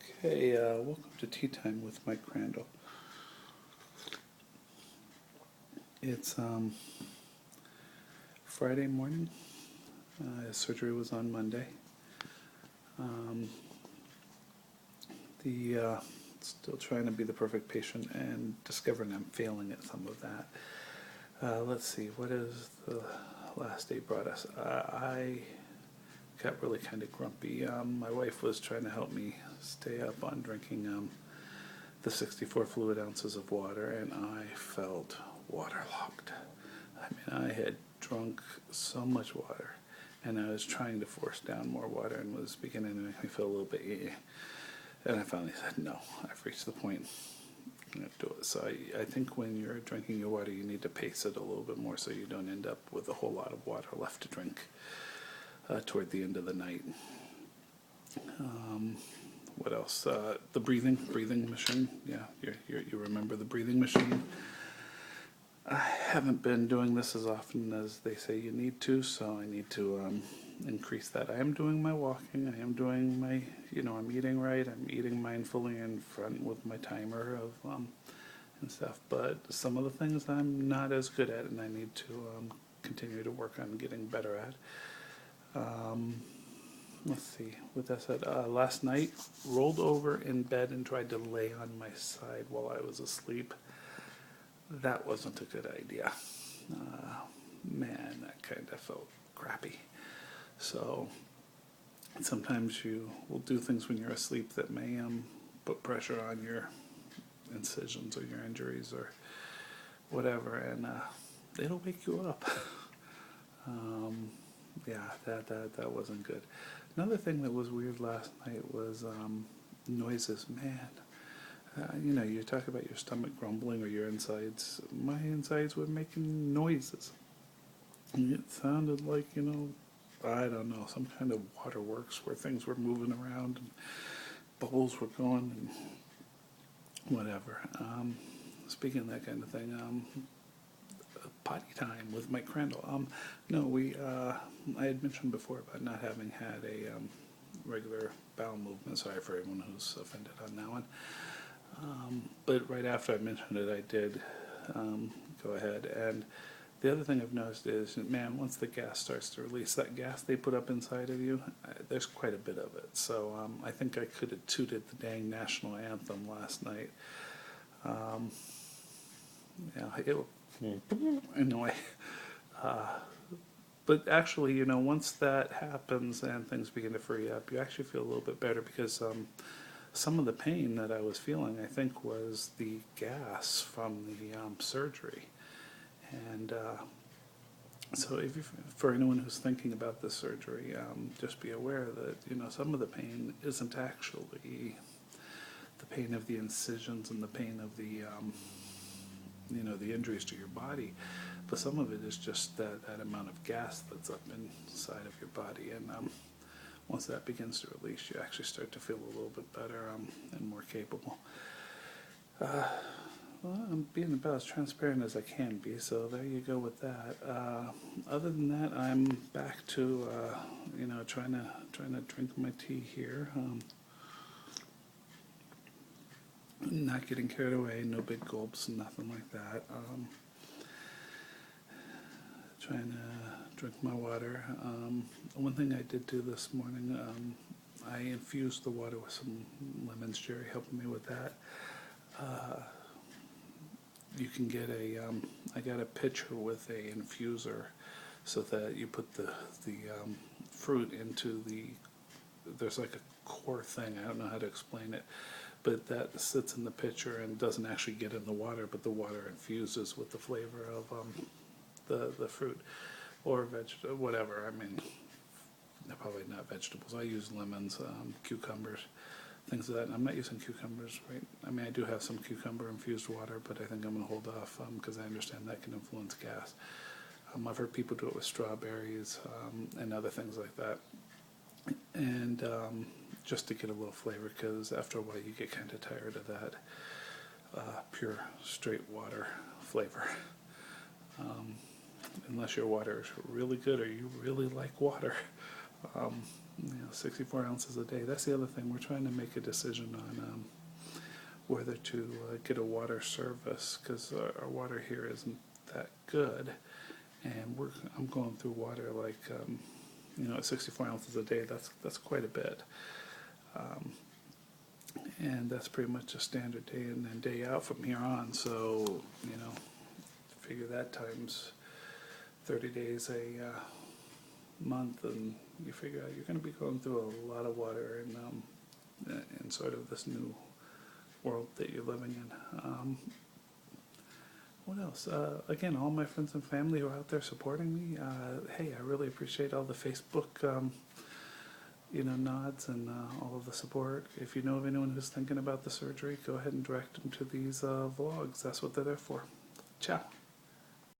Okay, welcome to Tea Time with Mike Crandall. It's Friday morning. His surgery was on Monday. Um, Still trying to be the perfect patient and discovering I'm failing at some of that. Let's see, what is the last day brought us? I got really kind of grumpy. My wife was trying to help me stay up on drinking the 64 fluid ounces of water, and I felt waterlogged. I mean, I had drunk so much water, and I was trying to force down more water and was beginning to make me feel a little bit And I finally said, no, I've reached the point. I'm going to do it. So I think when you're drinking your water, you need to pace it a little bit more so you don't end up with a whole lot of water left to drink toward the end of the night. What else? The breathing machine. Yeah, you remember the breathing machine. I haven't been doing this as often as they say you need to, so I need to increase that. I am doing my walking. I am doing my, I'm eating right. I'm eating mindfully in front with my timer of and stuff. But some of the things I'm not as good at, and I need to continue to work on getting better at. Let's see, with that said, last night, rolled over in bed and tried to lay on my side while I was asleep. That wasn't a good idea. Man, that kind of felt crappy. So, sometimes you will do things when you're asleep that may put pressure on your incisions or your injuries or whatever, and it'll wake you up. Yeah, that wasn't good. Another thing that was weird last night was noises. Man, you talk about your stomach grumbling or your insides. My insides were making noises. And it sounded like, I don't know, some kind of waterworks where things were moving around and bubbles were going and whatever. Speaking of that kind of thing, potty time with Mike Crandall. No, I had mentioned before about not having had a regular bowel movement. Sorry for everyone who's offended on that one. But right after I mentioned it, I did go ahead. And the other thing I've noticed is, man, once the gas starts to release, that gas they put up inside of you, there's quite a bit of it. So I think I could have tooted the dang national anthem last night. Anyway, but actually, once that happens and things begin to free up, you actually feel a little bit better because some of the pain that I was feeling, I think, was the gas from the surgery. And so for anyone who's thinking about this surgery, just be aware that, some of the pain isn't actually the pain of the incisions and the pain of the the injuries to your body, but some of it is just that amount of gas that's up inside of your body, and once that begins to release, you actually start to feel a little bit better and more capable. Well, I'm being about as transparent as I can be, so there you go with that. Other than that, I'm back to trying to drink my tea here. Not getting carried away, no big gulps, nothing like that. Trying to drink my water. One thing I did do this morning, I infused the water with some lemon cherry, helping me with that. You can get I got a pitcher with a infuser so that you put the fruit into there's like a core thing, I don't know how to explain it, but that sits in the pitcher and doesn't actually get in the water, but the water infuses with the flavor of the fruit or whatever. I mean, they're probably not vegetables. I use lemons, cucumbers, things like that. And I'm not using cucumbers, right? I mean, I do have some cucumber infused water, but I think I'm going to hold off because I understand that can influence gas. I've heard people do it with strawberries and other things like that. And just to get a little flavor, because after a while you get kind of tired of that pure straight water flavor. Unless your water is really good or you really like water. 64 ounces a day. That's the other thing. We're trying to make a decision on whether to get a water service, because our water here isn't that good, and I'm going through water like at 64 ounces a day. That's quite a bit, and that's pretty much a standard day in and day out from here on. So figure that times 30 days a month, and you figure out you're going to be going through a lot of water in sort of this new world that you're living in. What else? Again, all my friends and family who are out there supporting me, hey, I really appreciate all the Facebook nods and all of the support. If you know of anyone who's thinking about the surgery, go ahead and direct them to these vlogs. That's what they're there for. Ciao.